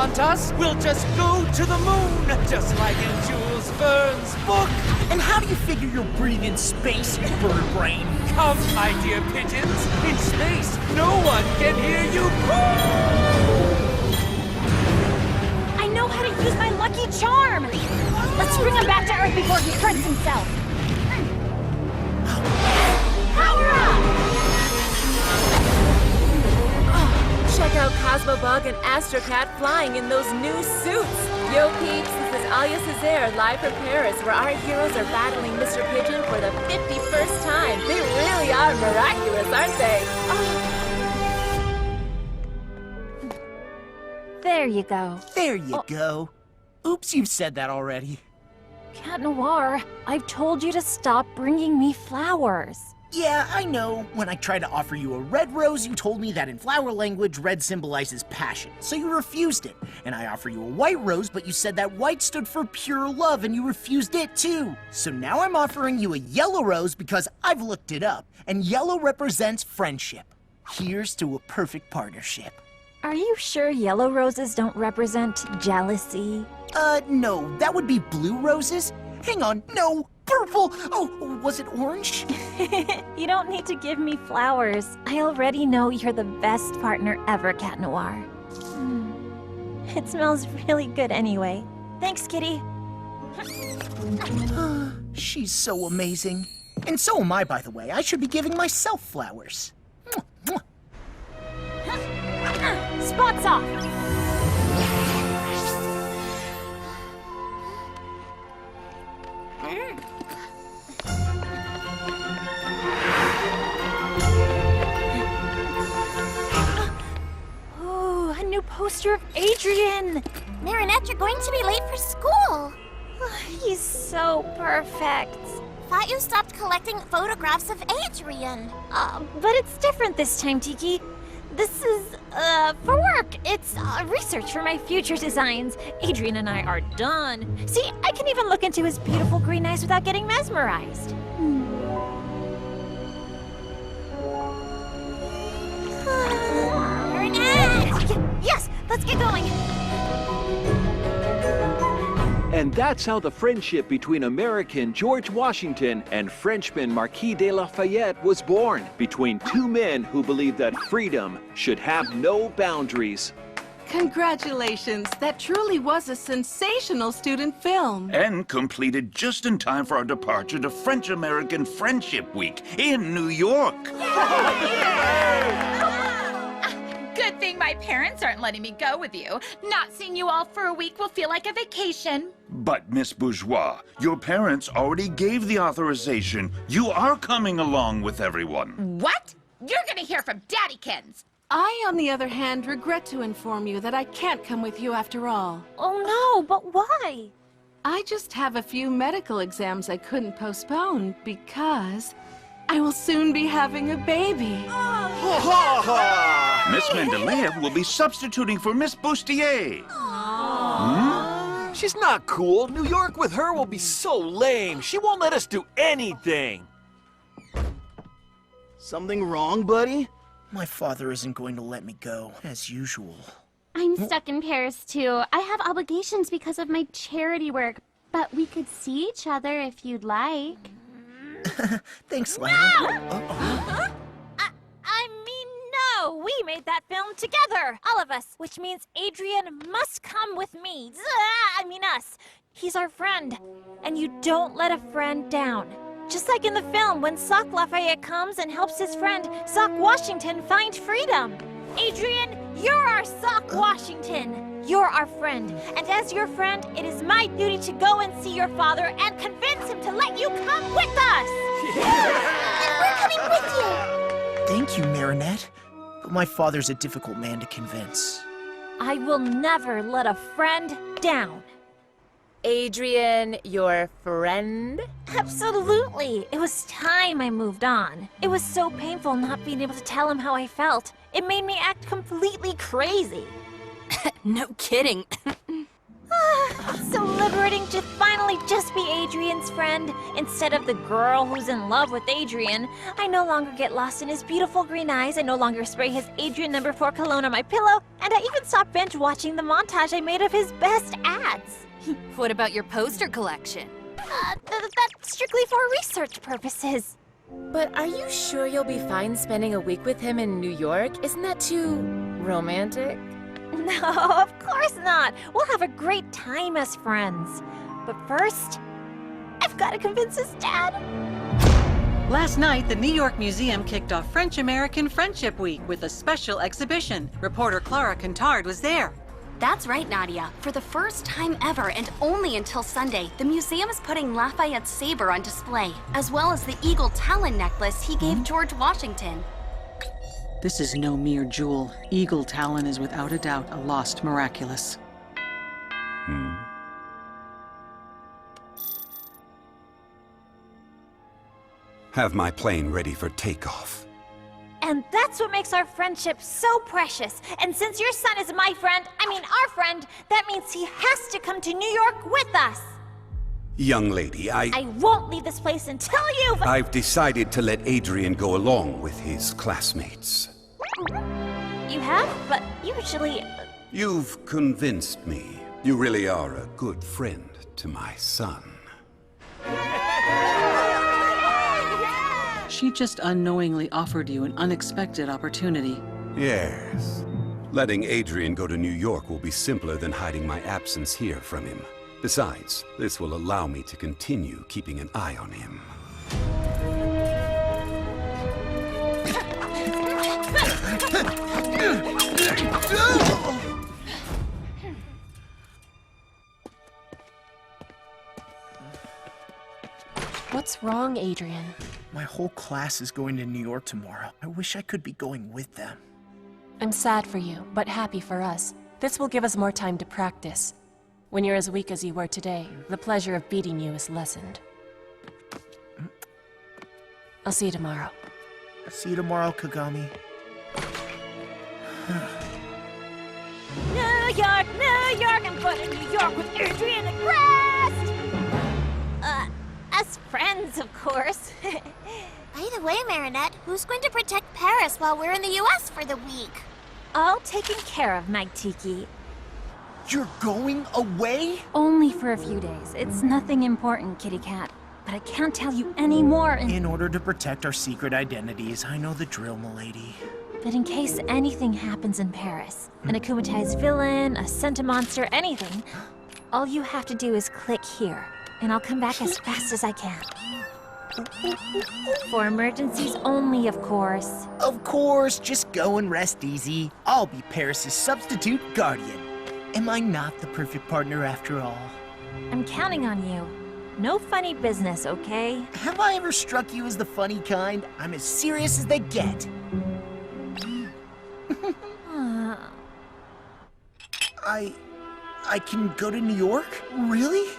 want us, we'll just go to the moon, just like in Jules Verne's book. And how do you figure you'll breathe in space, you bird brain? Come, my dear pigeons. In space, no one can hear you I know how to use my lucky charm! Let's bring him back to Earth before he hurts himself! Power up! Check out Cosmobug and Astrocat flying in those new suits! Yo peeps, this is Alia Césaire live from Paris, where our heroes are battling Mr. Pigeon for the 51st time. They really are miraculous, aren't they? There you go. There you go. Oops, you've said that already. Cat Noir, I've told you to stop bringing me flowers. Yeah, I know. When I tried to offer you a red rose, you told me that in flower language, red symbolizes passion, so you refused it. And I offer you a white rose, but you said that white stood for pure love, and you refused it too. So now I'm offering you a yellow rose because I've looked it up, and yellow represents friendship. Here's to a perfect partnership. Are you sure yellow roses don't represent jealousy? No, that would be blue roses. Hang on, no, purple! Oh, was it orange? You don't need to give me flowers. I already know you're the best partner ever, Cat Noir. It smells really good anyway. Thanks, Kitty. She's so amazing. And so am I, by the way. I should be giving myself flowers. Spots off! Oh, a new poster of Adrian! Marinette, you're going to be late for school. He's so perfect. Thought you stopped collecting photographs of Adrian. But it's different this time, Tiki. This is, for work. It's research for my future designs. Adrian and I are done. See, I can even look into his beautiful green eyes without getting mesmerized. Yes, let's get going. And that's how the friendship between American George Washington and Frenchman Marquis de Lafayette was born, between two men who believed that freedom should have no boundaries. Congratulations! That truly was a sensational student film. And completed just in time for our departure to French-American Friendship Week in New York. Good thing my parents aren't letting me go with you. Not seeing you all for a week will feel like a vacation. But, Miss Bourgeois, your parents already gave the authorization. You are coming along with everyone. What? You're gonna hear from Daddykins. I, on the other hand, regret to inform you that I can't come with you after all. Oh no, but why? I just have a few medical exams I couldn't postpone because I will soon be having a baby. Miss Mendeleev will be substituting for Miss Bustier. She's not cool. New York with her will be so lame. She won't let us do anything. Something wrong, buddy? My father isn't going to let me go, as usual. I'm stuck in Paris, too. I have obligations because of my charity work, but we could see each other if you'd like. Thanks, Lana. I mean, no! We made that film together! All of us! Which means Adrian must come with me. I mean us. He's our friend. And you don't let a friend down. Just like in the film, when Sock Lafayette comes and helps his friend, Sock Washington, find freedom. Adrian, you're our Sock Washington. You're our friend. And as your friend, it is my duty to go and see your father and convince him to let you come with us! And we're coming with you! Thank you, Marinette. But my father's a difficult man to convince. I will never let a friend down. Adrian, your friend? Absolutely. It was time I moved on. It was so painful not being able to tell him how I felt. It made me act completely crazy. No kidding. so liberating to finally just be Adrian's friend, instead of the girl who's in love with Adrian. I no longer get lost in his beautiful green eyes, I no longer spray his Adrian No. 4 cologne on my pillow, and I even stopped binge watching the montage I made of his best ads. What about your poster collection? That's strictly for research purposes. But are you sure you'll be fine spending a week with him in New York? Isn't that too romantic? No, of course not. We'll have a great time as friends. But first, I've got to convince his dad. Last night, the New York Museum kicked off French-American Friendship Week with a special exhibition. Reporter Clara Contard was there. That's right, Nadia. For the first time ever, and only until Sunday, the museum is putting Lafayette's saber on display, as well as the eagle talon necklace he gave George Washington. This is no mere jewel. Eagle Talon is without a doubt a lost Miraculous. Have my plane ready for takeoff. And that's what makes our friendship so precious. And since your son is my friend, our friend, that means he has to come to New York with us. Young lady, I won't leave this place until you've... I've decided to let Adrian go along with his classmates. You have? But usually... You've convinced me. You really are a good friend to my son. She just unknowingly offered you an unexpected opportunity. Yes. Letting Adrian go to New York will be simpler than hiding my absence here from him. Besides, this will allow me to continue keeping an eye on him. What's wrong, Adrian? My whole class is going to New York tomorrow. I wish I could be going with them. I'm sad for you, but happy for us. This will give us more time to practice. When you're as weak as you were today, the pleasure of beating you is lessened. I'll see you tomorrow. See you tomorrow, Kagami. New York, I'm going to New York with Adrian and Crest! As friends, of course. By the way, Marinette, who's going to protect Paris while we're in the US for the week? All taken care of, Mike Tiki. You're going away? Only for a few days. It's nothing important, Kitty Cat. But I can't tell you any more In order to protect our secret identities, I know the drill, milady. But in case anything happens in Paris, an akumatized villain, a centimonster, anything, all you have to do is click here, and I'll come back as fast as I can. For emergencies only, of course. Of course, just go and rest easy. I'll be Paris's substitute guardian. Am I not the perfect partner after all? I'm counting on you. No funny business, okay? Have I ever struck you as the funny kind? I'm as serious as they get. I can go to New York? Really?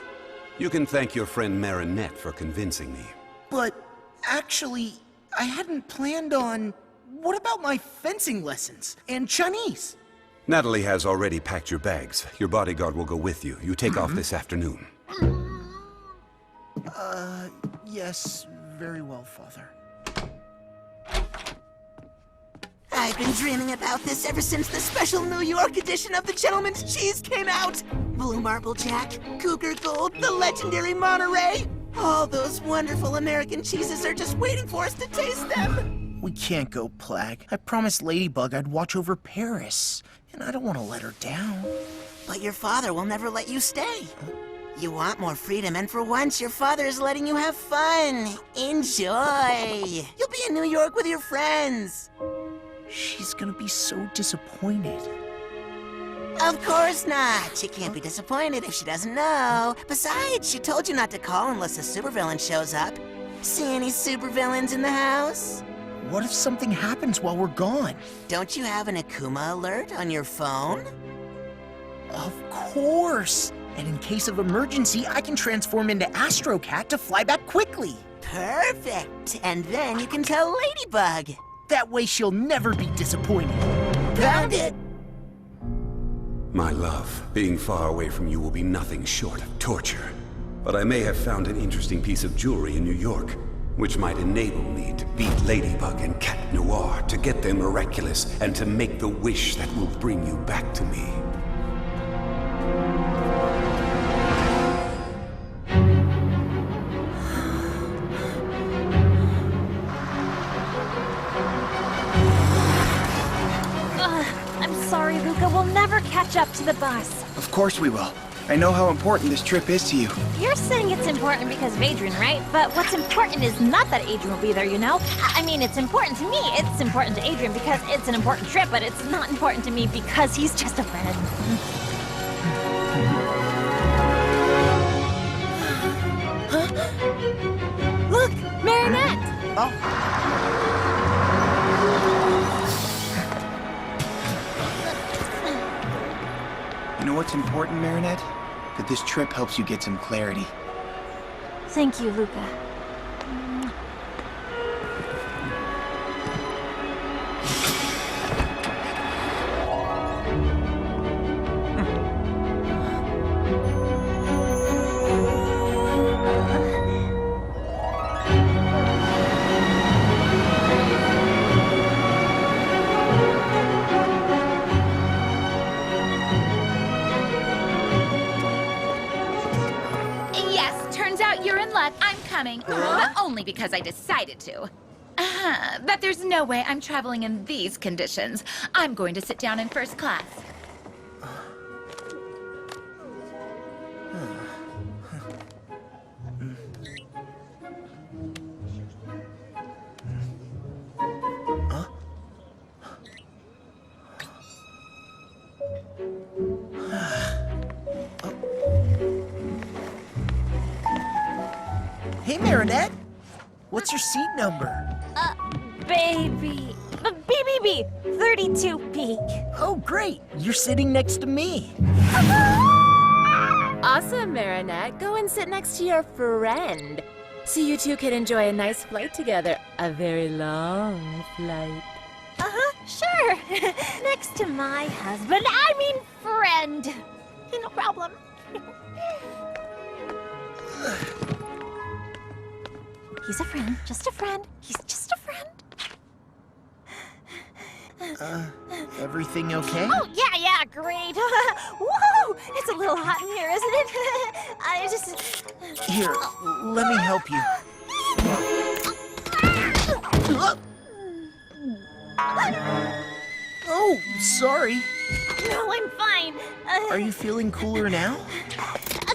You can thank your friend Marinette for convincing me. But actually, I hadn't planned on... What about my fencing lessons and Chinese? Natalie has already packed your bags. Your bodyguard will go with you. You take off this afternoon. Yes, very well, Father. I've been dreaming about this ever since the special New York edition of the Gentleman's Cheese came out. Blue Marble Jack, Cougar Gold, the legendary Monterey. All those wonderful American cheeses are just waiting for us to taste them. We can't go, Plag. I promised Ladybug I'd watch over Paris, and I don't want to let her down. But your father will never let you stay. You want more freedom, and for once, your father is letting you have fun. Enjoy. You'll be in New York with your friends. She's gonna be so disappointed. Of course not. She can't be disappointed if she doesn't know. Besides, she told you not to call unless a supervillain shows up. See any supervillains in the house? What if something happens while we're gone? Don't you have an Akuma alert on your phone? Of course! And in case of emergency, I can transform into Astro Cat to fly back quickly. Perfect! And then you can tell Ladybug. That way she'll never be disappointed. Found it! My love, being far away from you will be nothing short of torture. But I may have found an interesting piece of jewelry in New York, which might enable me to beat Ladybug and Cat Noir, to get them Miraculous, and to make the wish that will bring you back to me. I'm sorry, Luca. We'll never catch up to the bus. Of course we will. I know how important this trip is to you. You're saying it's important because of Adrian, right? But what's important is not that Adrian will be there, you know? I mean, it's important to me. It's important to Adrian because it's an important trip, but it's not important to me because he's just a friend. Look, Marinette! Oh. You know what's important, Marinette? That this trip helps you get some clarity. Thank you, Luca. But only because I decided to. But there's no way I'm traveling in these conditions. I'm going to sit down in first class. Hey, Marinette. What's your seat number? Baby. BBB, 32B. Oh, great. You're sitting next to me. Awesome, Marinette. Go and sit next to your friend, so you two can enjoy a nice flight together. A very long flight. Sure. Next to my husband. I mean friend. No problem. He's a friend. Just a friend. He's just a friend. Everything okay? Oh, yeah, great. Whoa! It's a little hot in here, isn't it? I just... Here, let me help you. Oh, sorry. No, I'm fine. Are you feeling cooler now?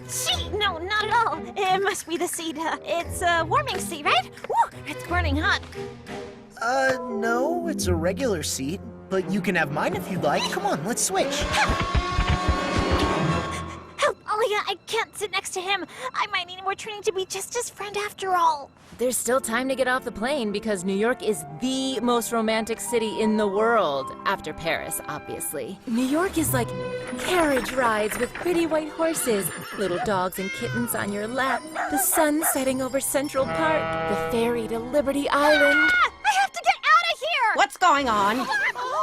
Gee, no, not at all. It must be the seat. It's a warming seat, right? Woo, it's burning hot. No, it's a regular seat. But you can have mine if you'd like. Come on, let's switch. Help, Alia, I can't sit next to him. I might need more training to be just his friend after all. There's still time to get off the plane because New York is the most romantic city in the world, after Paris, obviously. New York is like carriage rides with pretty white horses, little dogs and kittens on your lap, the sun setting over Central Park, the ferry to Liberty Island. I have to get out of here! What's going on?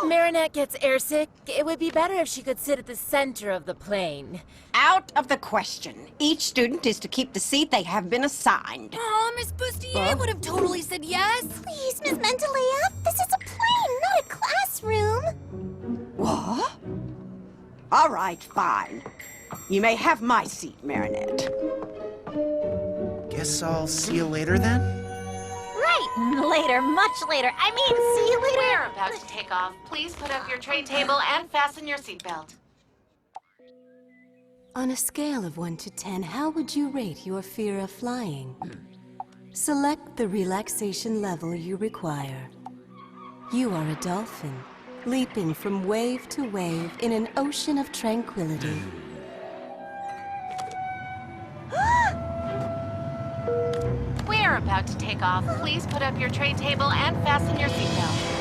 Marinette gets airsick. It would be better if she could sit at the center of the plane. Out of the question. Each student is to keep the seat they have been assigned. Oh, Miss Bustier would have totally said yes. Please, Miss Mentalea, this is a plane, not a classroom. What? All right, fine. You may have my seat, Marinette. Guess I'll see you later then? Right, later, much later. I mean, see you later. We're about to take off. Please put up your tray table and fasten your seatbelt. On a scale of 1 to 10, how would you rate your fear of flying? Select the relaxation level you require. You are a dolphin, leaping from wave to wave in an ocean of tranquility. We're about to take off. Please put up your tray table and fasten your seatbelt.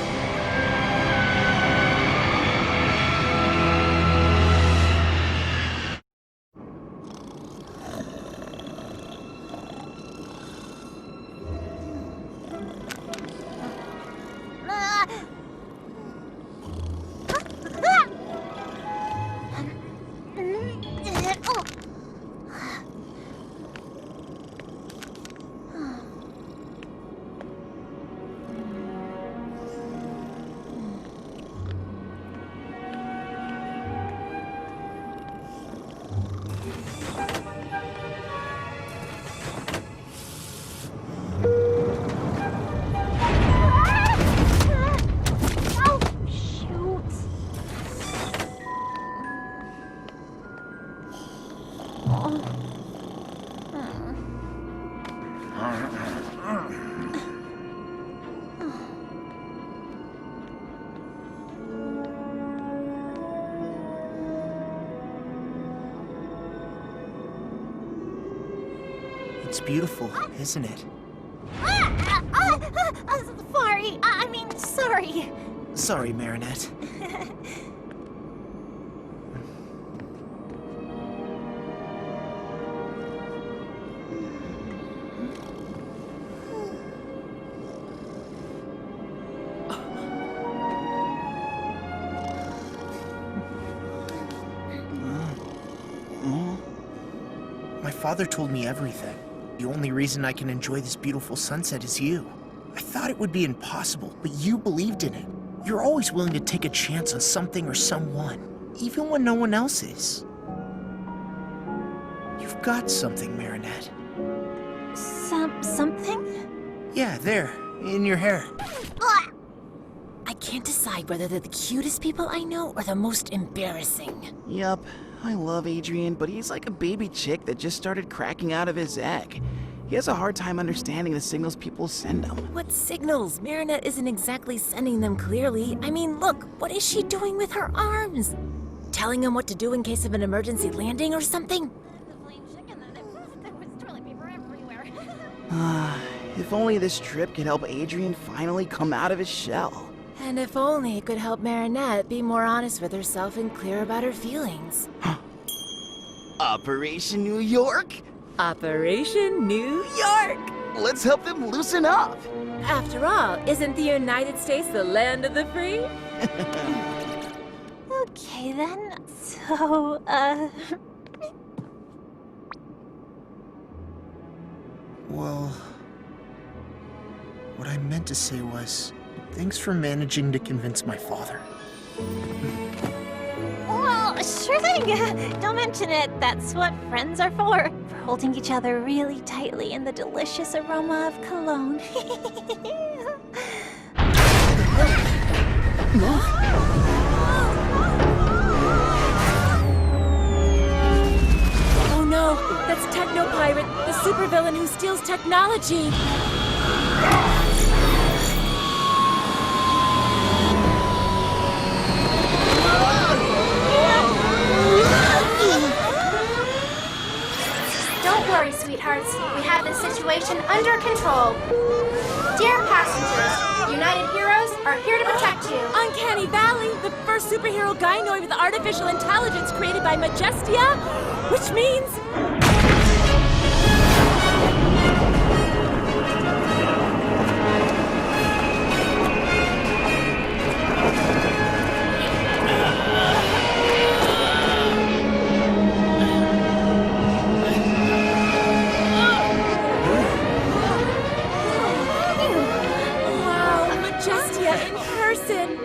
It's beautiful, isn't it? Sorry. Sorry, Marinette. My father told me everything. The only reason I can enjoy this beautiful sunset is you. I thought it would be impossible, but you believed in it. You're always willing to take a chance on something or someone, even when no one else is. You've got something, Marinette. Something? Yeah, there, in your hair. I can't decide whether they're the cutest people I know or the most embarrassing. Yup, I love Adrian, but he's like a baby chick that just started cracking out of his egg. He has a hard time understanding the signals people send him. What signals? Marinette isn't exactly sending them clearly. I mean, look, what is she doing with her arms? Telling him what to do in case of an emergency landing or something? If only this trip could help Adrian finally come out of his shell. And if only it could help Marinette be more honest with herself and clear about her feelings. Operation New York? Operation New York! Let's help them loosen up! After all, isn't the United States the land of the free? Okay then, so, Well, what I meant to say was, thanks for managing to convince my father. Well, sure thing. Don't mention it. That's what friends are for holding each other really tightly in the delicious aroma of cologne. Oh no, that's Techno Pirate, the supervillain who steals technology. Don't worry, sweethearts. We have this situation under control. Dear passengers, United Heroes are here to protect you. Uncanny Valley, the first superhero gynoid with artificial intelligence created by Majestia, which means...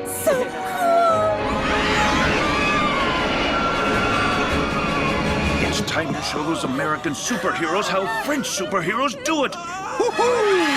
So cool! It's time to show those American superheroes how French superheroes do it! Woohoo!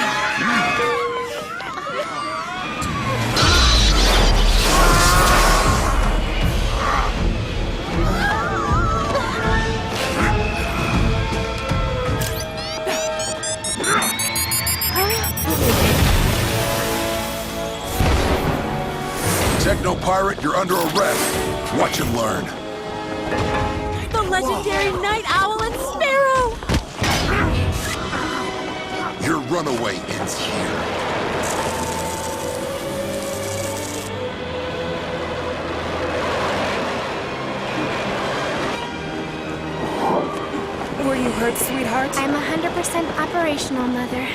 Techno Pirate, you're under arrest. Watch and learn. The legendary Night Owl and Sparrow! Your runaway ends here. Were you hurt, sweetheart? I'm 100% operational, Mother.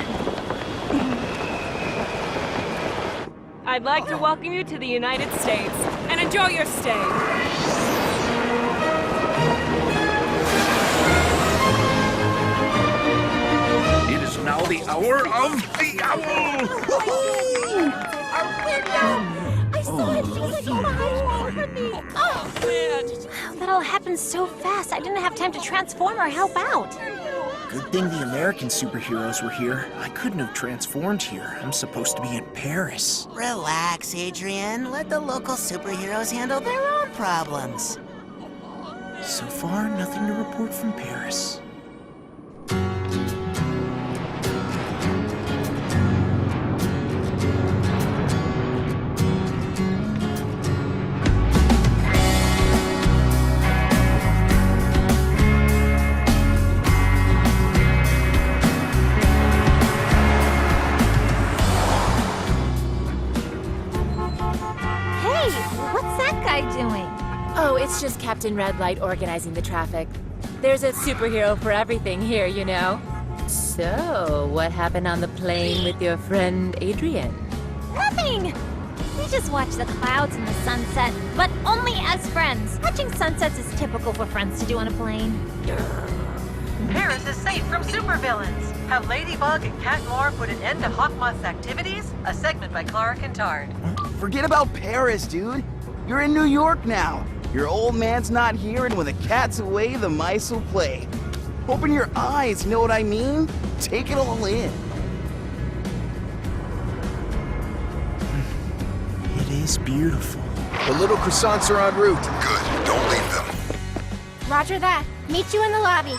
I'd like to welcome you to the United States, and enjoy your stay. It is now the hour of the owl! I saw it. She was like, oh, behind me. Oh, that all happened so fast. I didn't have time to transform or help out. Good thing the American superheroes were here. I couldn't have transformed here. I'm supposed to be in Paris. Relax, Adrian. Let the local superheroes handle their own problems. So far, nothing to report from Paris. It's just Captain Red Light organizing the traffic. There's a superhero for everything here, you know. So, what happened on the plane with your friend Adrian? Nothing! We just watch the clouds and the sunset, but only as friends. Watching sunsets is typical for friends to do on a plane. Paris is safe from supervillains. Have Ladybug and Cat Noir put an end to Hawkmoth's activities? A segment by Clara Kintard. Forget about Paris, dude. You're in New York now. Your old man's not here, and when the cat's away, the mice will play. Open your eyes, you know what I mean? Take it all in. It is beautiful. The little croissants are en route. Good. Don't leave them. Roger that. Meet you in the lobby.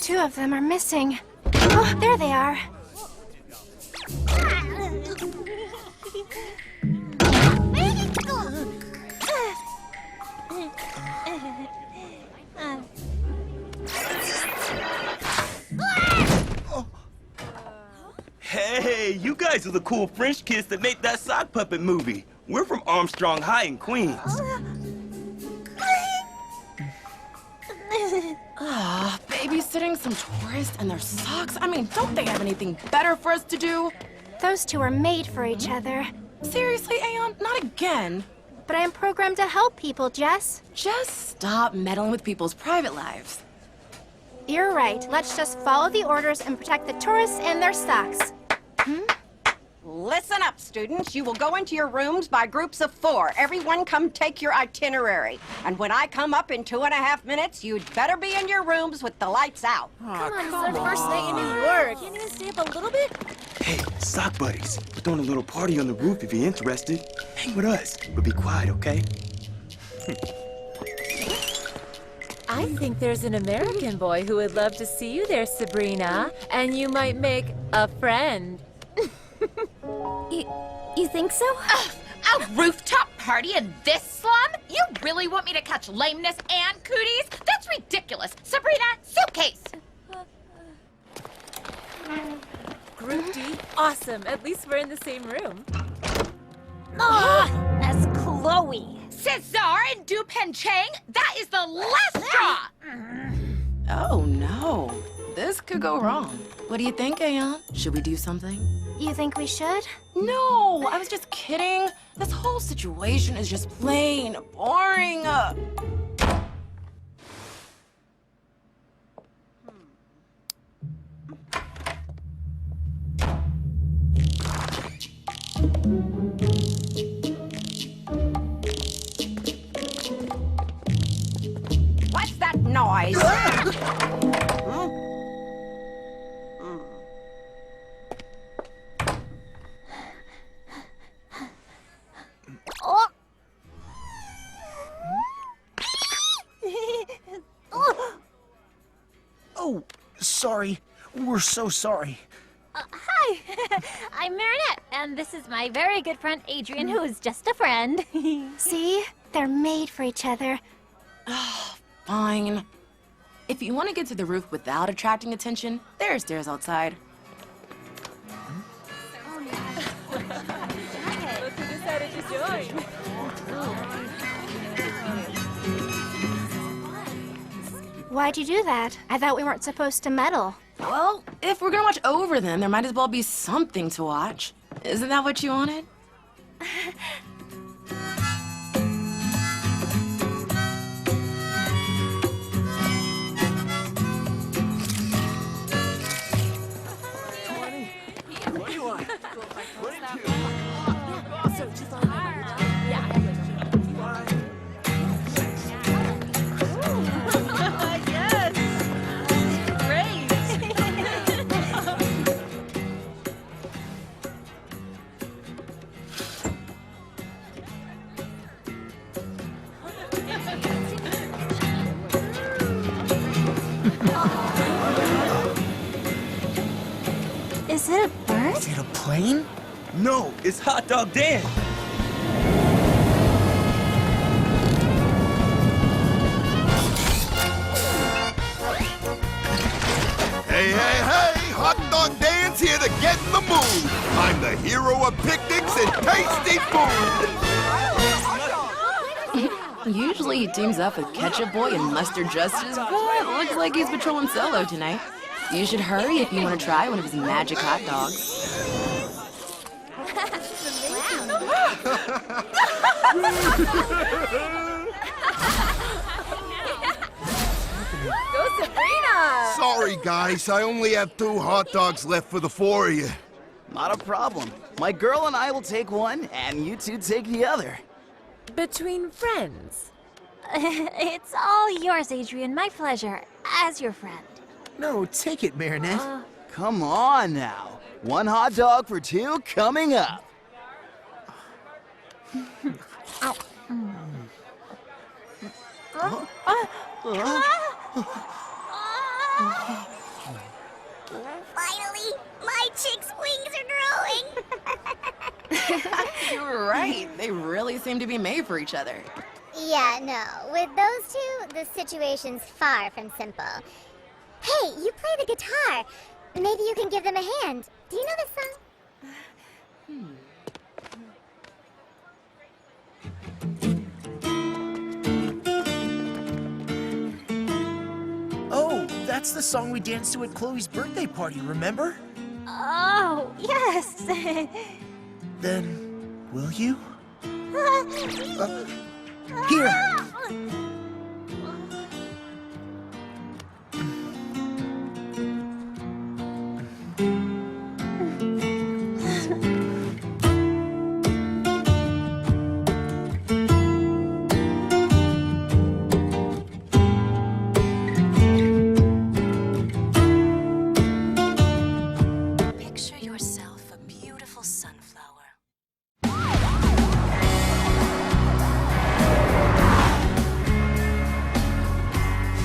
Two of them are missing. Oh, there they are. Hey, you guys are the cool French kids that made that sock puppet movie. We're from Armstrong High in Queens. Ah, babysitting some tourists and their socks? I mean, don't they have anything better for us to do? Those two are made for each other. Seriously, Aeon? Not again. But I am programmed to help people, Jess. Just stop meddling with people's private lives. You're right. Let's just follow the orders and protect the tourists and their socks. Listen up, students. You will go into your rooms by groups of 4. Everyone come take your itinerary. And when I come up in 2.5 minutes, you'd better be in your rooms with the lights out. Come on, it's our first night in New York. Can't you stay up a little bit? Hey, sock buddies, we're throwing a little party on the roof if you're interested. Hang with us, but be quiet, okay? I think there's an American boy who would love to see you there, Sabrina. And you might make a friend. You think so? A rooftop party in this slum? You really want me to catch lameness and cooties? That's ridiculous. Sabrina, suitcase. Group D? Awesome. At least we're in the same room. Oh, that's Chloe. Cesar and Dupen Chang, that is the last straw. Oh, no. This could go wrong. What do you think, Aeon? Should we do something? You think we should? No, I was just kidding. This whole situation is just plain boring. What's that noise? Oh, sorry. We're so sorry. Hi, I'm Marinette, and this is my very good friend Adrian, who is just a friend. See? They're made for each other. Fine. If you want to get to the roof without attracting attention, there are stairs outside. Look who decided to join. Why'd you do that? I thought we weren't supposed to meddle. Well, if we're gonna watch over them, there might as well be something to watch. Isn't that what you wanted? What do you want? Is it a bird? Is it a plane? No, it's Hot Dog Dan. Hey, hey, hey! Hot dog Dan's here to get in the mood! I'm the hero of picnics and tasty food! Usually he teams up with Ketchup Boy and Mustard Justice, but looks like he's patrolling solo tonight. You should hurry if you want to try one of his magic hot dogs. Go Sabrina! Sorry, guys. I only have 2 hot dogs left for the 4 of you. Not a problem. My girl and I will take one, and you two take the other. Between friends. It's all yours, Adrian. My pleasure. As your friend. No, take it, Marinette. Come on now. 1 hot dog for 2 coming up. Finally, my chick's wings are growing. You're right. They really seem to be made for each other. Yeah, no. With those two, the situation's far from simple. Hey, you play the guitar. Maybe you can give them a hand. Do you know this song? Oh, that's the song we danced to at Chloe's birthday party, remember? Oh, yes. Then, will you? Here. Picture yourself a beautiful sunflower.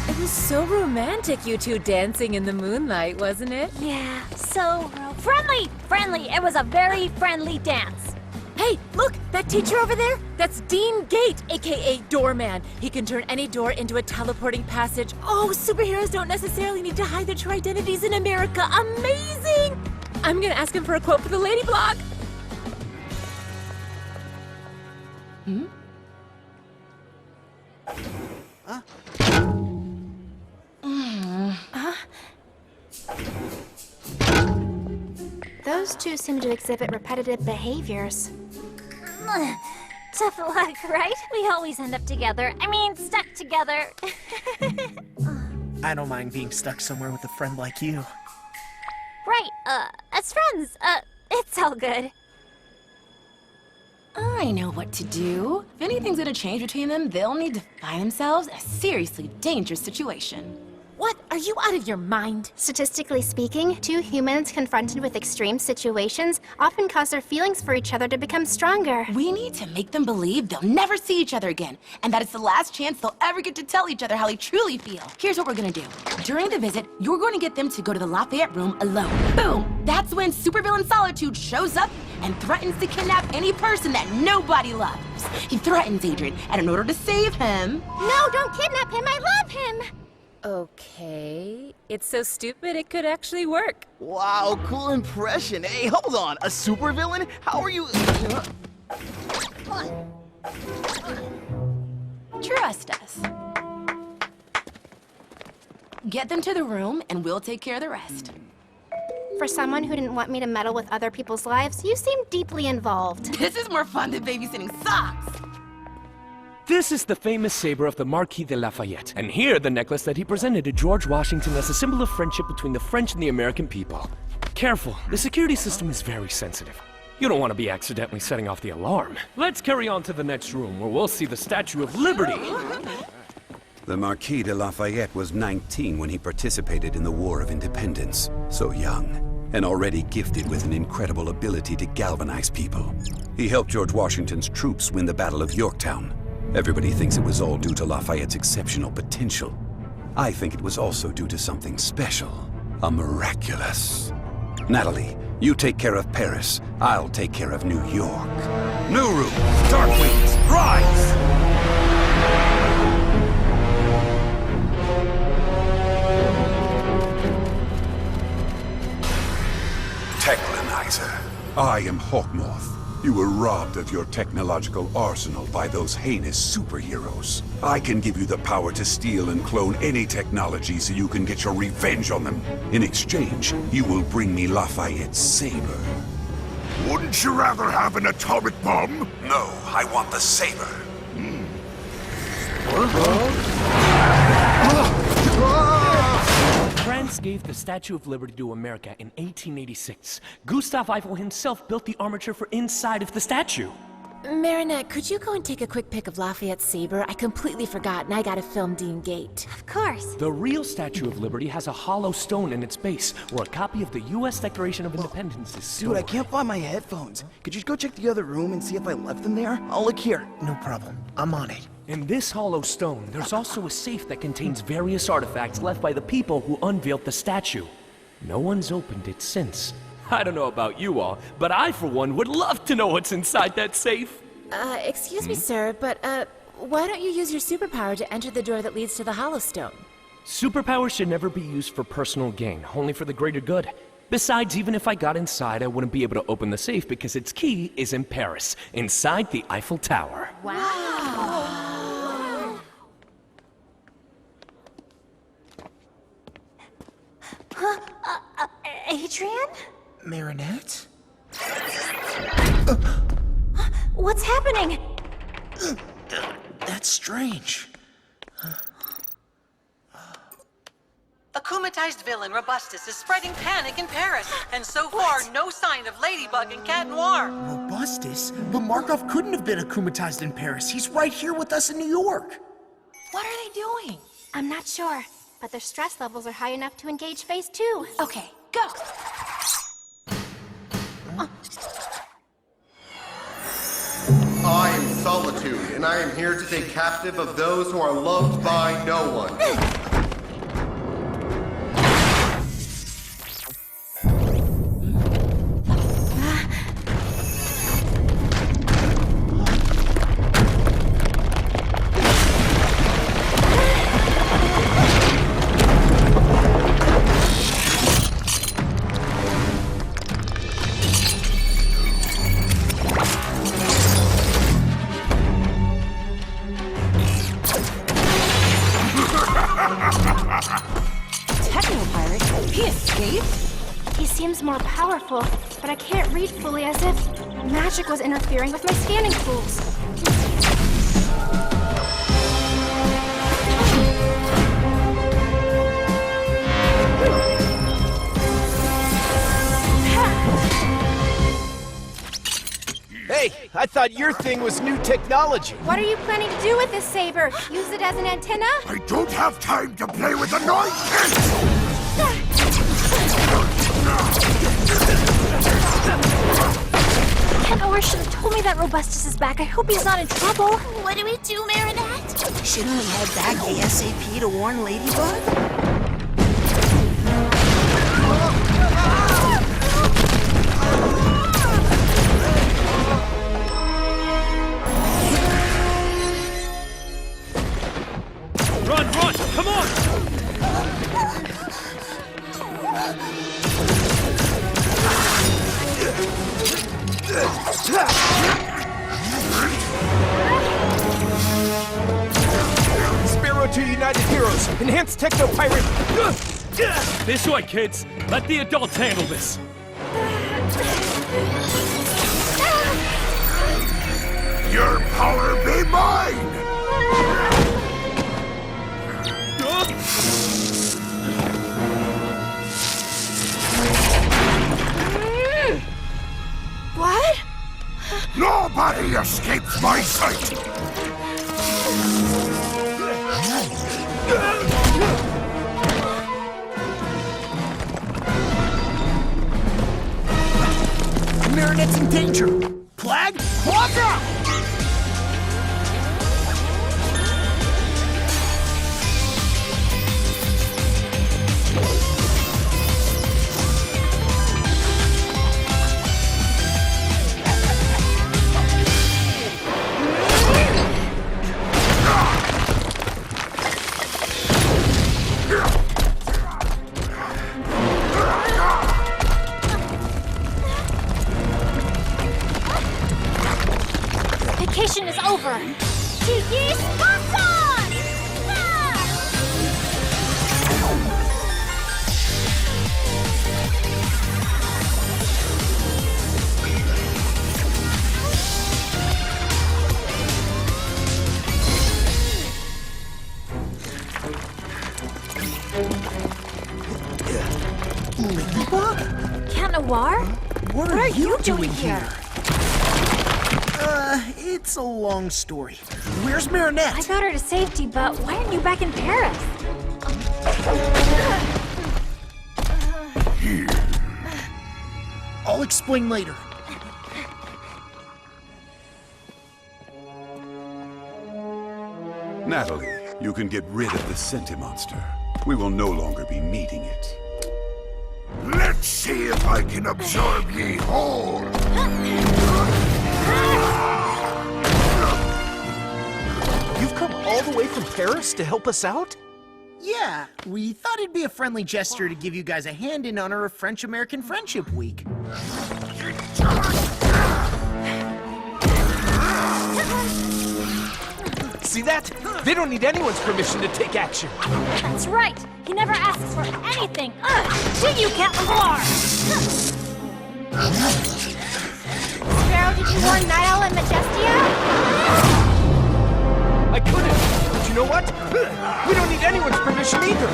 It was so romantic, you two dancing in the moonlight, wasn't it? Yeah, so friendly. Friendly. It was a very friendly dance. Hey, look, that teacher over there? That's Dean Gate, aka Doorman. He can turn any door into a teleporting passage. Oh, superheroes don't necessarily need to hide their true identities in America. Amazing! I'm gonna ask him for a quote for the lady blog. Those two seem to exhibit repetitive behaviors. Tough luck, right? We always end up together. I mean, stuck together. I don't mind being stuck somewhere with a friend like you. Right, as friends, it's all good. I know what to do. If anything's gonna change between them, they'll need to find themselves in a seriously dangerous situation. What? Are you out of your mind? Statistically speaking, two humans confronted with extreme situations often cause their feelings for each other to become stronger. We need to make them believe they'll never see each other again, and that it's the last chance they'll ever get to tell each other how they truly feel. Here's what we're gonna do. During the visit, you're going to get them to go to the Lafayette room alone. Boom! That's when supervillain Solitude shows up and threatens to kidnap any person that nobody loves. He threatens Adrian, and in order to save him... No, don't kidnap him! I love him! Okay. It's so stupid it could actually work. Wow, cool impression. Hey, hold on. A supervillain? How are you... Trust us. Get them to the room, and we'll take care of the rest. For someone who didn't want me to meddle with other people's lives, you seem deeply involved. This is more fun than babysitting socks! This is the famous saber of the Marquis de Lafayette, and here the necklace that he presented to George Washington as a symbol of friendship between the French and the American people. Careful, the security system is very sensitive. You don't want to be accidentally setting off the alarm. Let's carry on to the next room, where we'll see the Statue of Liberty. The Marquis de Lafayette was 19 when he participated in the War of Independence. So young, and already gifted with an incredible ability to galvanize people. He helped George Washington's troops win the Battle of Yorktown. Everybody thinks it was all due to Lafayette's exceptional potential. I think it was also due to something special. A miraculous. Natalie, you take care of Paris. I'll take care of New York. New room, Darkwings, rise! Techlanizer. I am Hawkmoth. You were robbed of your technological arsenal by those heinous superheroes. I can give you the power to steal and clone any technology so you can get your revenge on them. In exchange, you will bring me Lafayette's saber. Wouldn't you rather have an atomic bomb? No, I want the saber. France gave the Statue of Liberty to America in 1886. Gustav Eiffel himself built the armature for inside of the statue. Marinette, could you go and take a quick pic of Lafayette's saber? I completely forgot, and I gotta film Dean Gate. Of course. The real Statue of Liberty has a hollow stone in its base, where a copy of the U.S. Declaration of Independence is stored. Dude, I can't find my headphones. Could you go check the other room and see if I left them there? I'll look here. No problem. I'm on it. In this hollow stone, there's also a safe that contains various artifacts left by the people who unveiled the statue. No one's opened it since. I don't know about you all, but I, for one, would love to know what's inside that safe. Excuse me, sir, but, why don't you use your superpower to enter the door that leads to the Hollow Stone? Superpowers should never be used for personal gain, only for the greater good. Besides, even if I got inside, I wouldn't be able to open the safe because its key is in Paris, inside the Eiffel Tower. Wow. Adrian? Marinette? What's happening? That's strange. A kumatized villain, Robustus, is spreading panic in Paris, and so far, no sign of Ladybug and Cat Noir. Robustus? But Markov couldn't have been akumatized in Paris. He's right here with us in New York. What are they doing? I'm not sure, but their stress levels are high enough to engage phase 2. Okay, go! I am Solitude, and I am here to take captive of those who are loved by no one. He seems more powerful, but I can't read fully, as if magic was interfering with my scanning tools. Hey, I thought your thing was new technology. What are you planning to do with this saber? Use it as an antenna? I don't have time to play with annoying kids! Cat Noir should have told me that Robustus is back. I hope he's not in trouble. What do we do, Marinette? Shouldn't we head back ASAP to warn Ladybug? Run, run! Come on! Sparrow to United Heroes! Enhanced Techno Pirate! This way, kids! Let the adults handle this! Your power be mine! What? Nobody escapes my sight! Marinette's in danger! Plag, walk out! vacation is over. Tiki Sponson! Cat Noir? What are you doing here? It's a long story. Where's Marinette? I got her to safety, but why aren't you back in Paris? I'll explain later. Natalie, you can get rid of the Sentimonster. We will no longer be needing it. Let's see if I can absorb ye whole. You've come all the way from Paris to help us out? Yeah, we thought it'd be a friendly gesture to give you guys a hand in honor of French-American Friendship Week. See that? They don't need anyone's permission to take action. That's right. He never asks for anything. See you, Cat Noir! Sparrow, did you warn Night Owl and Majestia? I couldn't. But you know what? We don't need anyone's permission either.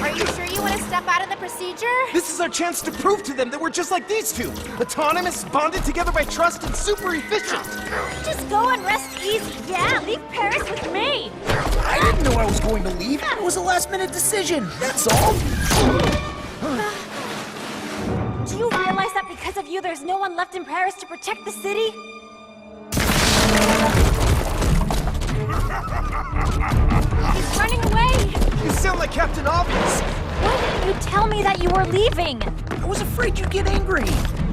Are you sure you want to step out of the procedure? This is our chance to prove to them that we're just like these two. Autonomous, bonded together by trust, and super efficient. Just go and rest easy. Yeah, leave Paris with me. I didn't know I was going to leave. It was a last-minute decision, that's all. Do you realize that because of you, there's no one left in Paris to protect the city? He's running away! You sound like Captain Obvious! Why didn't you tell me that you were leaving? I was afraid you'd get angry.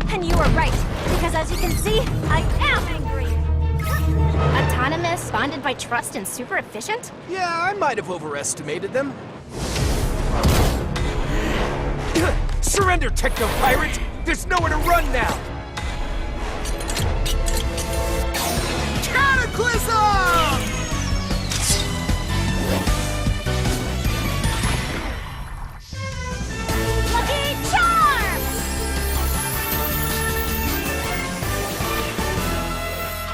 And you were right, because as you can see, I am angry. Autonomous, bonded by trust, and super efficient? Yeah, I might have overestimated them. Surrender, Techno-Pirate! There's nowhere to run now! Cataclysm! Lucky Charm!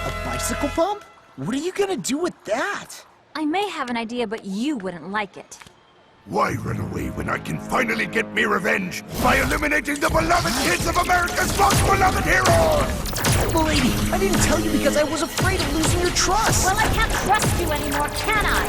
A bicycle pump? What are you gonna do with that? I may have an idea, but you wouldn't like it. Why run away when I can finally get me revenge by eliminating the beloved kids of America's most beloved heroes? Lady, I didn't tell you because I was afraid of losing your trust. Well, I can't trust you anymore, can I?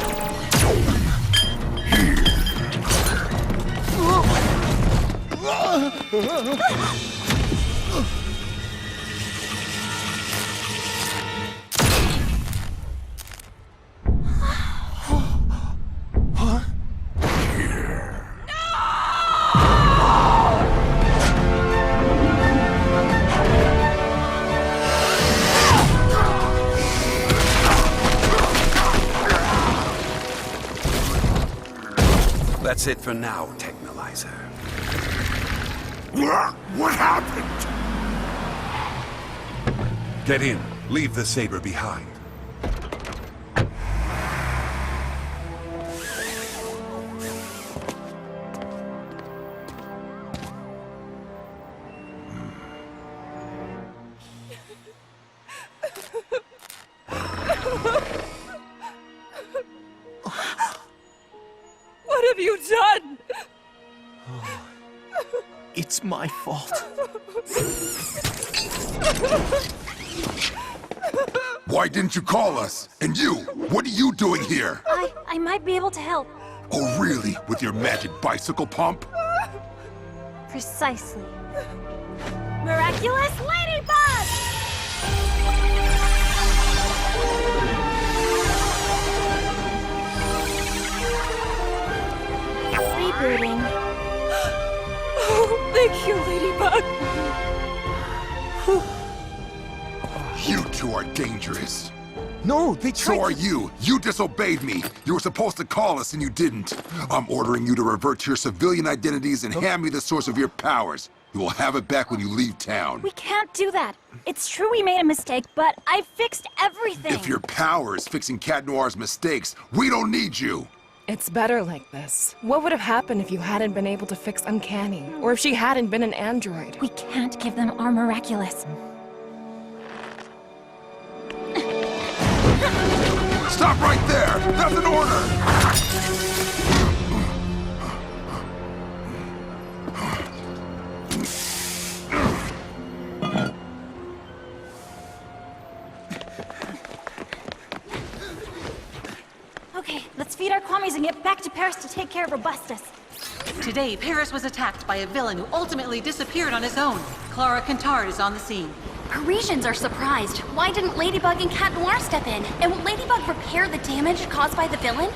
That's it for now, Technolyzer. What happened? Get in. Leave the saber behind. What have you done? It's my fault. Why didn't you call us? And you, what are you doing here? I might be able to help. Oh, really? With your magic bicycle pump? Precisely. Miraculous Ladybug! Rebooting. Oh, thank you, Ladybug. You two are dangerous. No, they tried So are you. You disobeyed me. You were supposed to call us and you didn't. I'm ordering you to revert to your civilian identities and hand me the source of your powers. You will have it back when you leave town. We can't do that. It's true we made a mistake, but I fixed everything. If your power is fixing Cat Noir's mistakes, we don't need you. It's better like this. What would have happened if you hadn't been able to fix Uncanny? Or if she hadn't been an android? We can't give them our Miraculous. Stop right there! That's an order! Okay, let's feed our commies and get back to Paris to take care of Robustus. Today, Paris was attacked by a villain who ultimately disappeared on his own. Clara Contard is on the scene. Parisians are surprised. Why didn't Ladybug and Cat Noir step in? And will Ladybug repair the damage caused by the villain?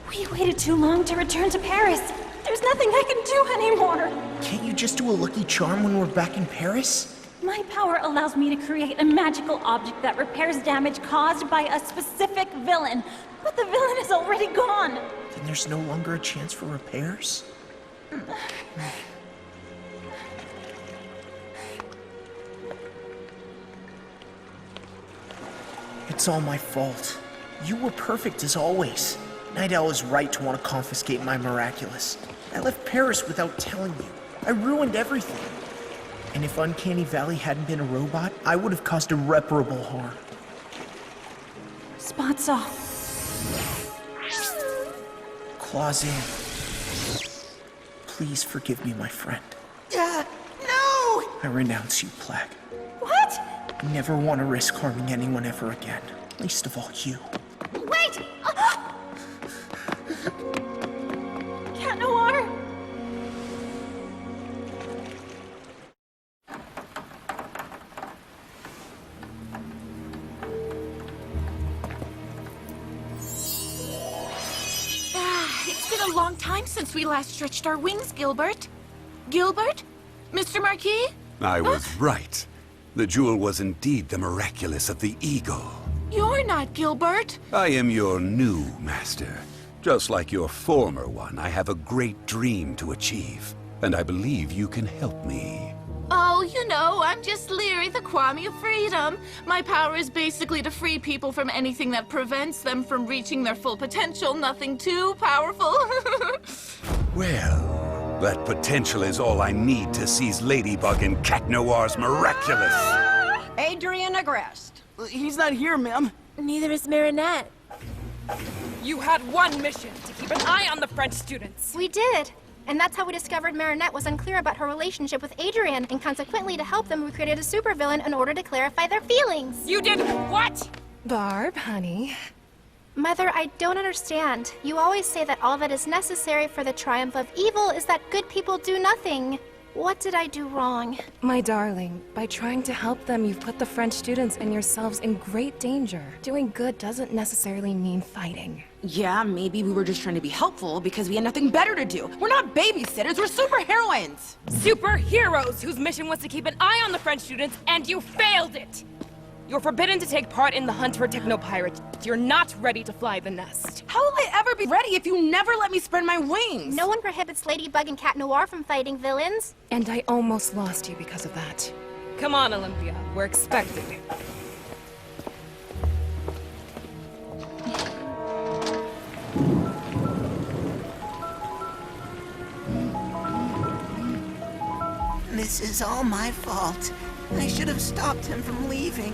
We waited too long to return to Paris. There's nothing I can do anymore. Can't you just do a lucky charm when we're back in Paris? My power allows me to create a magical object that repairs damage caused by a specific villain. But the villain is already gone. Then there's no longer a chance for repairs? It's all my fault. You were perfect as always. Night Owl is right to want to confiscate my Miraculous. I left Paris without telling you. I ruined everything. And if Uncanny Valley hadn't been a robot, I would have caused irreparable harm. Spots off. Claws in. Please forgive me, my friend. No! I renounce you, Plague. What? Never want to risk harming anyone ever again. Least of all you. Wait! Cat Noir! It's been a long time since we last stretched our wings, Gilbert. Gilbert? Mr. Marquis? I was right. The jewel was indeed the Miraculous of the Eagle. You're not Gilbert. I am your new master. Just like your former one, I have a great dream to achieve, and I believe you can help me. Oh, you know, I'm just Leary, the Kwame of Freedom. My power is basically to free people from anything that prevents them from reaching their full potential. Nothing too powerful. Well, that potential is all I need to seize Ladybug and Cat Noir's Miraculous. Adrian Agreste. He's not here, ma'am. Neither is Marinette. You had one mission, to keep an eye on the French students. We did. And that's how we discovered Marinette was unclear about her relationship with Adrian, and consequently, to help them, we created a supervillain in order to clarify their feelings. You did what? Barb, honey. Mother, I don't understand. You always say that all that is necessary for the triumph of evil is that good people do nothing. What did I do wrong? My darling, by trying to help them, you've put the French students and yourselves in great danger. Doing good doesn't necessarily mean fighting. Yeah, maybe we were just trying to be helpful because we had nothing better to do. We're not babysitters, we're superheroines! Superheroes whose mission was to keep an eye on the French students, and you failed it! You're forbidden to take part in the hunt for technopirates. You're not ready to fly the nest. How will I ever be ready if you never let me spread my wings? No one prohibits Ladybug and Cat Noir from fighting villains. And I almost lost you because of that. Come on, Olympia. We're expecting. This is all my fault. I should have stopped him from leaving.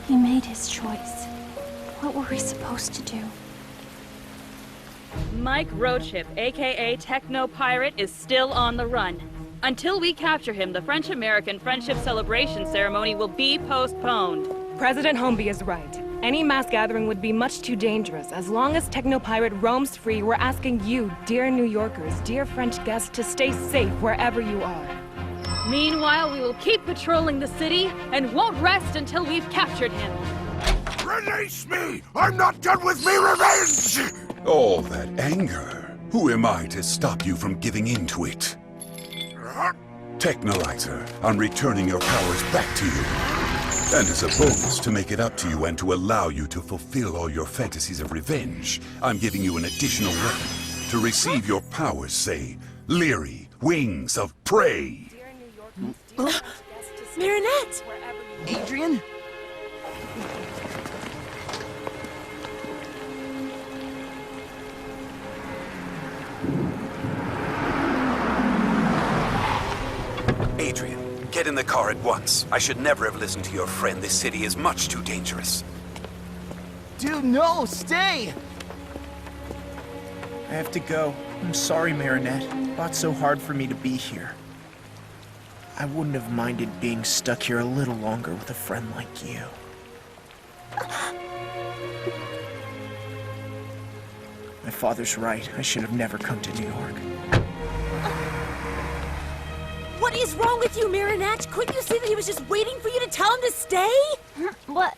He made his choice. What were we supposed to do? Mike Roadship, aka Techno Pirate, is still on the run. Until we capture him, the French-American Friendship Celebration ceremony will be postponed. President Holmby is right. Any mass gathering would be much too dangerous. As long as Techno Pirate roams free, we're asking you, dear New Yorkers, dear French guests, to stay safe wherever you are. Meanwhile, we will keep patrolling the city and won't rest until we've captured him. Release me! I'm not done with me revenge! All that anger. Who am I to stop you from giving in to it? Technolyzer, I'm returning your powers back to you. And as a bonus to make it up to you and to allow you to fulfill all your fantasies of revenge, I'm giving you an additional weapon. To receive your powers, say, leery wings of prey. Marinette! Adrian? Adrian, get in the car at once. I should never have listened to your friend. This city is much too dangerous. Dude, no, stay! I have to go. I'm sorry, Marinette. Fought so hard for me to be here. I wouldn't have minded being stuck here a little longer with a friend like you. My father's right. I should have never come to New York. What is wrong with you, Marinette? Couldn't you see that he was just waiting for you to tell him to stay? But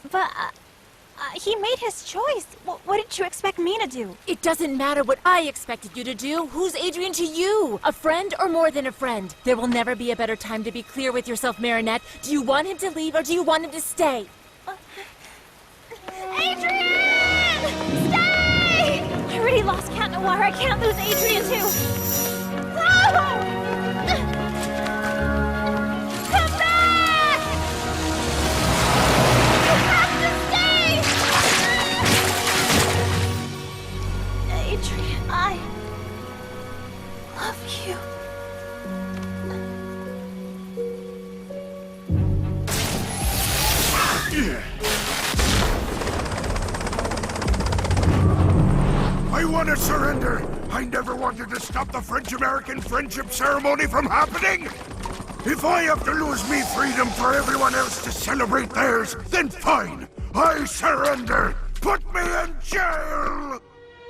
he made his choice. What did you expect me to do? It doesn't matter what I expected you to do. Who's Adrian to you? A friend or more than a friend? There will never be a better time to be clear with yourself, Marinette. Do you want him to leave or do you want him to stay? Adrian! Stay! I already lost Cat Noir. I can't lose Adrian too. No! Come back! You have to stay! Adrian, I love you. I want to surrender. I never wanted to stop the French-American friendship ceremony from happening. If I have to lose me freedom for everyone else to celebrate theirs, then fine. I surrender. Put me in jail.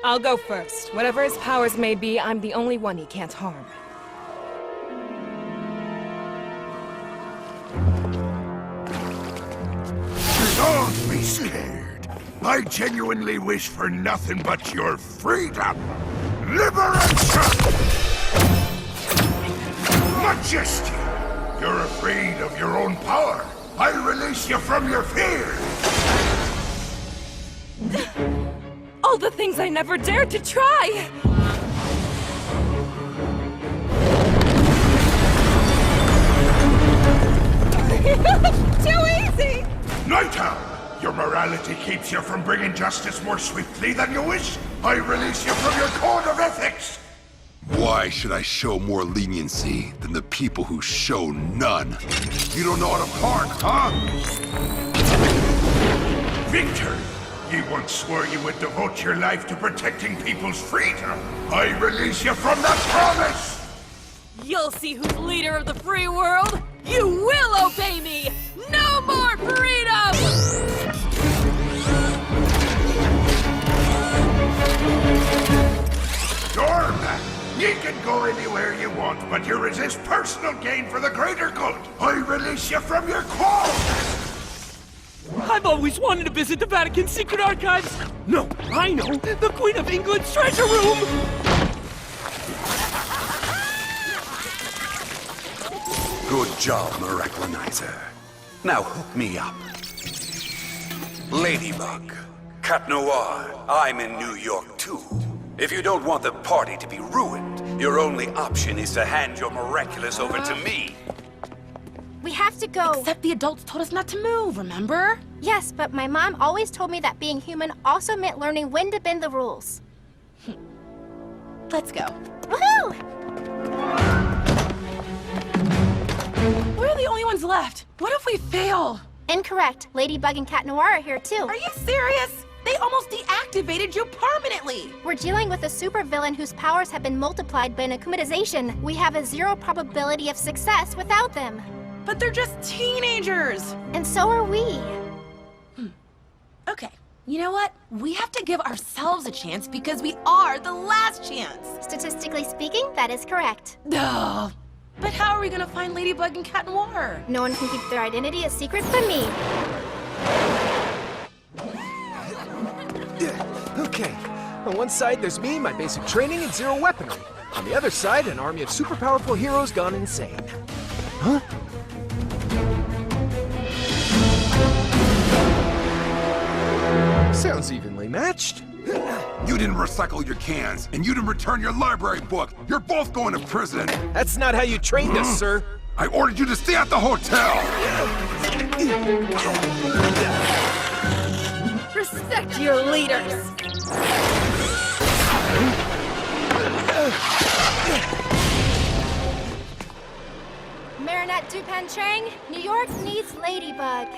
I'll go first. Whatever his powers may be, I'm the only one he can't harm. Don't be scared. I genuinely wish for nothing but your freedom. Liberation! Majesty! You're afraid of your own power. I release you from your fear. All the things I never dared to try! Too easy! Night Owl! Your morality keeps you from bringing justice more swiftly than you wish. I release you from your code of ethics. Why should I show more leniency than the people who show none? You don't know how to park, huh? Victor, you once swore you would devote your life to protecting people's freedom. I release you from that promise! You'll see who's leader of the free world! You will obey me! No more freedom! Doorman, you can go anywhere you want, but you resist personal gain for the greater good. I release you from your quarrels! I've always wanted to visit the Vatican's secret archives. No, I know, the Queen of England's treasure room. Good job, Miraculinizer. Now hook me up. Ladybug, Cat Noir, I'm in New York too. If you don't want the party to be ruined, your only option is to hand your Miraculous over to me. We have to go. Except the adults told us not to move, remember? Yes, but my mom always told me that being human also meant learning when to bend the rules. Let's go. Woohoo! We're the only ones left. What if we fail? Incorrect. Ladybug and Cat Noir are here too. Are you serious? They almost deactivated you permanently! We're dealing with a supervillain whose powers have been multiplied by an akumatization. We have a 0 probability of success without them. But they're just teenagers! And so are we. Okay, you know what? We have to give ourselves a chance because we are the last chance! Statistically speaking, that is correct. Duh! But how are we gonna find Ladybug and Cat Noir? No one can keep their identity a secret but me. Okay. On one side, there's me, my basic training, and 0 weaponry. On the other side, an army of super powerful heroes gone insane. Huh? Sounds evenly matched. You didn't recycle your cans, and you didn't return your library book. You're both going to prison. That's not how you trained us, sir. I ordered you to stay at the hotel. Respect your leaders. Marinette Dupan-Chang, New York needs Ladybug.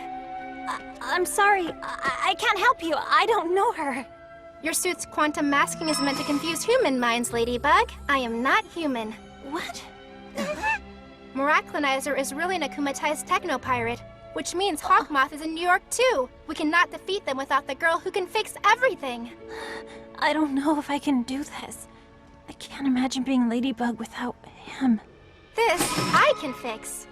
I'm sorry. I can't help you. I don't know her. Your suit's quantum masking is meant to confuse human minds, Ladybug. I am not human. What? Miraculinizer is really an akumatized techno-pirate, which means Hawkmoth is in New York too. We cannot defeat them without the girl who can fix everything. I don't know if I can do this. I can't imagine being Ladybug without him. This, I can fix.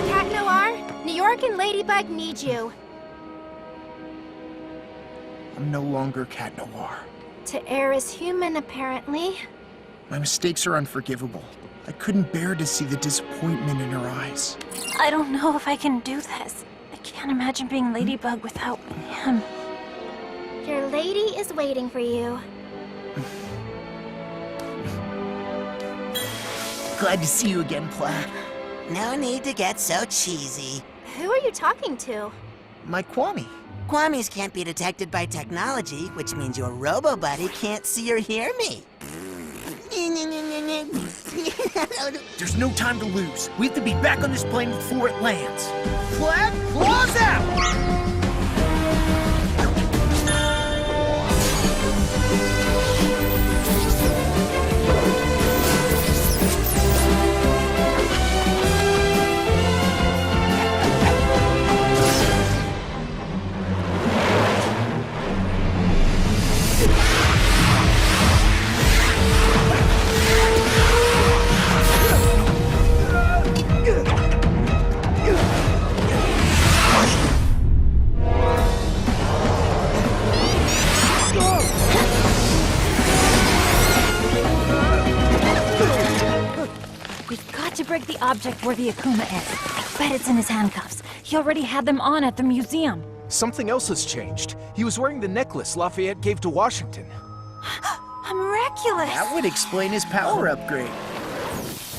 Cat Noir, New York and Ladybug need you. I'm no longer Cat Noir. To err is human, apparently. My mistakes are unforgivable. I couldn't bear to see the disappointment in her eyes. I don't know if I can do this. I can't imagine being Ladybug without him. Your lady is waiting for you. Glad to see you again, Plaid. No need to get so cheesy. Who are you talking to? My Kwame. Kwamis can't be detected by technology, which means your robo-buddy can't see or hear me. There's no time to lose. We have to be back on this plane before it lands. Plaid, claws out! Break the object where the Akuma is. I bet it's in his handcuffs. He already had them on at the museum. Something else has changed. He was wearing the necklace Lafayette gave to Washington. A Miraculous! That would explain his power upgrade.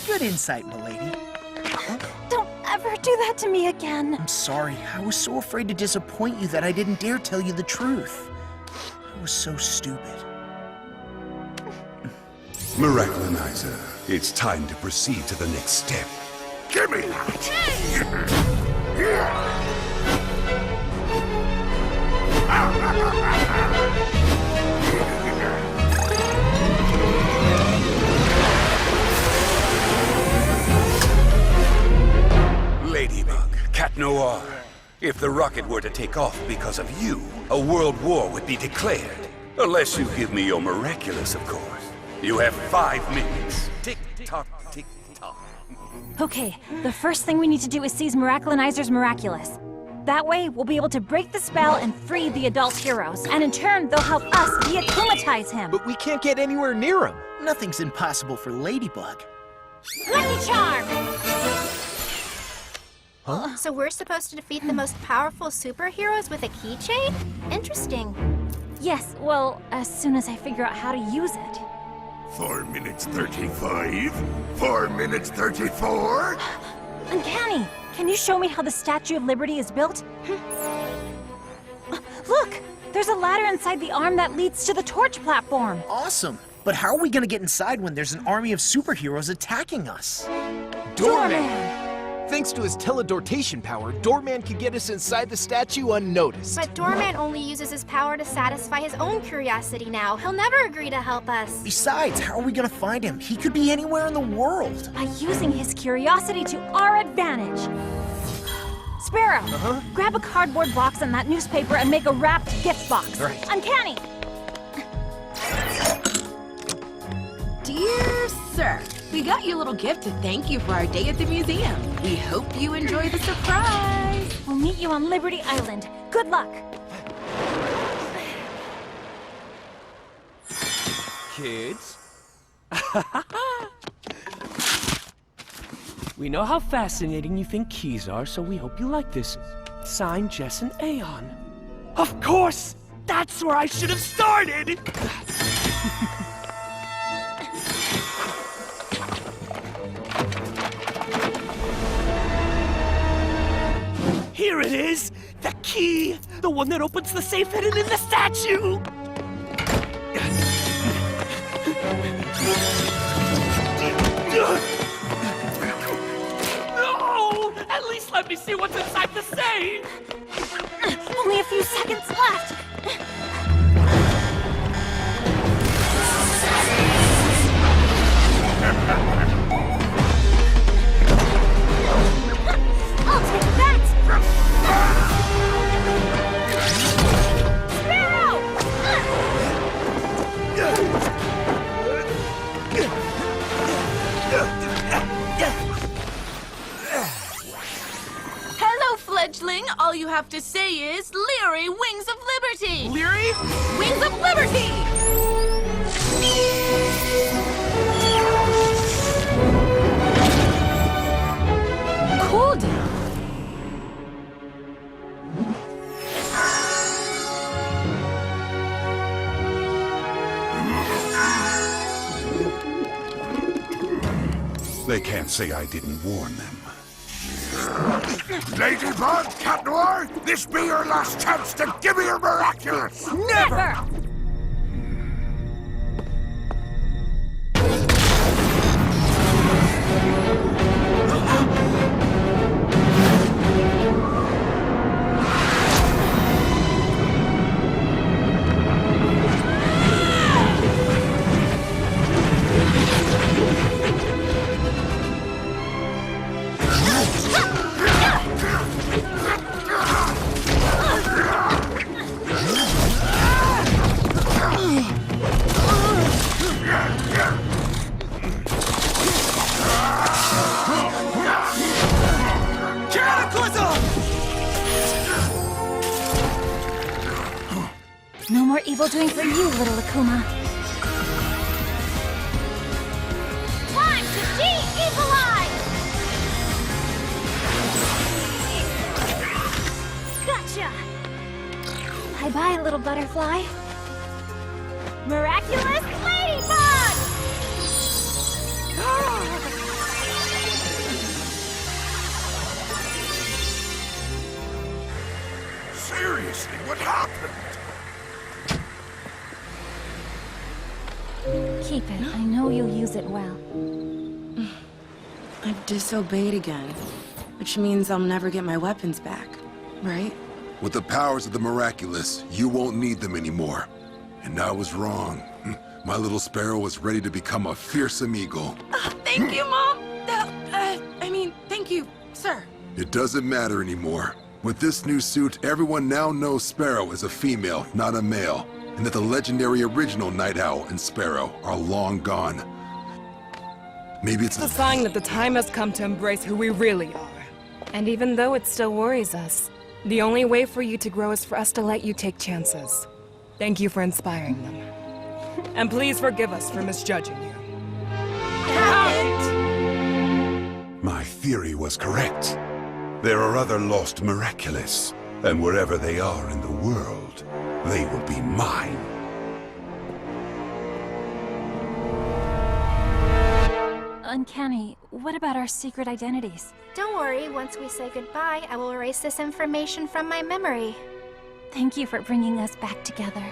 Good insight, milady. Don't ever do that to me again. I'm sorry. I was so afraid to disappoint you that I didn't dare tell you the truth. I was so stupid. Miraculinizer, it's time to proceed to the next step. Give me that! Ladybug, Cat Noir, if the rocket were to take off because of you, a world war would be declared. Unless you give me your Miraculous, of course. You have 5 minutes. Tick-tock, tick-tock. Okay, the first thing we need to do is seize Miraculinizer's Miraculous. That way, we'll be able to break the spell and free the adult heroes. And in turn, they'll help us de-akumatize him. But we can't get anywhere near him. Nothing's impossible for Ladybug. Lucky Charm! Huh? So we're supposed to defeat the most powerful superheroes with a keychain? Interesting. Yes, well, as soon as I figure out how to use it. 4 minutes 35? 4 minutes 34? Uncanny! Can you show me how the Statue of Liberty is built? Look! There's a ladder inside the arm that leads to the torch platform. Awesome! But how are we gonna get inside when there's an army of superheroes attacking us? Doorman! Thanks to his teledortation power, Doorman can get us inside the statue unnoticed. But Doorman only uses his power to satisfy his own curiosity now. He'll never agree to help us. Besides, how are we gonna find him? He could be anywhere in the world. By using his curiosity to our advantage. Sparrow, grab a cardboard box and that newspaper and make a wrapped gift box. Right. Uncanny! Dear sir, we got you a little gift to thank you for our day at the museum. We hope you enjoy the surprise. Well, meet you on Liberty Island. Good luck. Kids? We know how fascinating you think keys are, so we hope you like this. Signed, Jess and Aeon. Of course! That's where I should have started! Here it is! The key! The one that opens the safe hidden in the statue! No! At least let me see what's inside the safe! Only a few seconds left! I'll take that! Hello, fledgling. All you have to say is Leary Wings of Liberty. Leary? Wings of Liberty! Cool down. They can't say I didn't warn them. Ladybug, Cat Noir, this be your last chance to give me your miraculous! Never! No more evil doing for you, little Akuma. Time to de-evilize! Gotcha! Bye-bye, little butterfly. Miraculous Ladybug! Seriously, what happened? Keep it. I know you'll use it well. I've disobeyed again, which means I'll never get my weapons back, right? With the powers of the Miraculous, you won't need them anymore. And I was wrong. My little sparrow was ready to become a fearsome eagle. Thank you, Mom! Thank you, sir. It doesn't matter anymore. With this new suit, everyone now knows Sparrow is a female, not a male, and that the legendary original Night Owl and Sparrow are long gone. Maybe it's a sign that the time has come to embrace who we really are. And even though it still worries us, the only way for you to grow is for us to let you take chances. Thank you for inspiring them. And please forgive us for misjudging you. My theory was correct. There are other lost Miraculous, and wherever they are in the world, they will be mine. Uncanny, what about our secret identities? Don't worry, once we say goodbye, I will erase this information from my memory. Thank you for bringing us back together.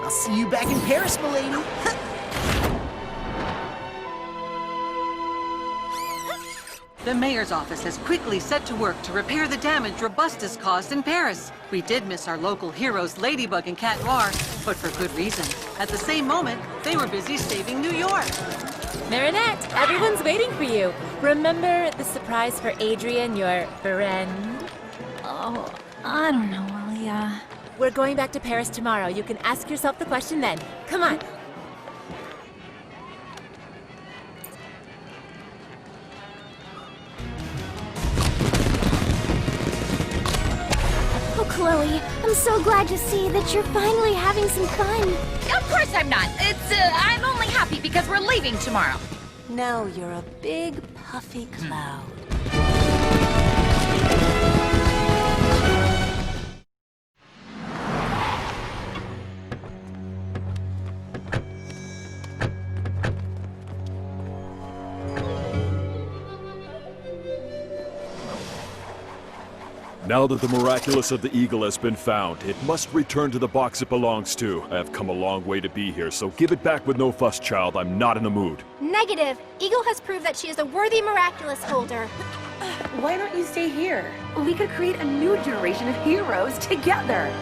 I'll see you back in Paris, m'lady. The mayor's office has quickly set to work to repair the damage Robustus caused in Paris. We did miss our local heroes Ladybug and Cat Noir, but for good reason. At the same moment, they were busy saving New York. Marinette, everyone's waiting for you. Remember the surprise for Adrian, your friend? Oh, I don't know, Alia. We're going back to Paris tomorrow. You can ask yourself the question then. Come on. Chloe. I'm so glad to see that you're finally having some fun. Of course I'm not. I'm only happy because we're leaving tomorrow. Now you're a big, puffy cloud. Now that the Miraculous of the Eagle has been found, it must return to the box it belongs to. I have come a long way to be here, so give it back with no fuss, child. I'm not in the mood. Negative. Eagle has proved that she is a worthy Miraculous holder. Why don't you stay here? We could create a new generation of heroes together.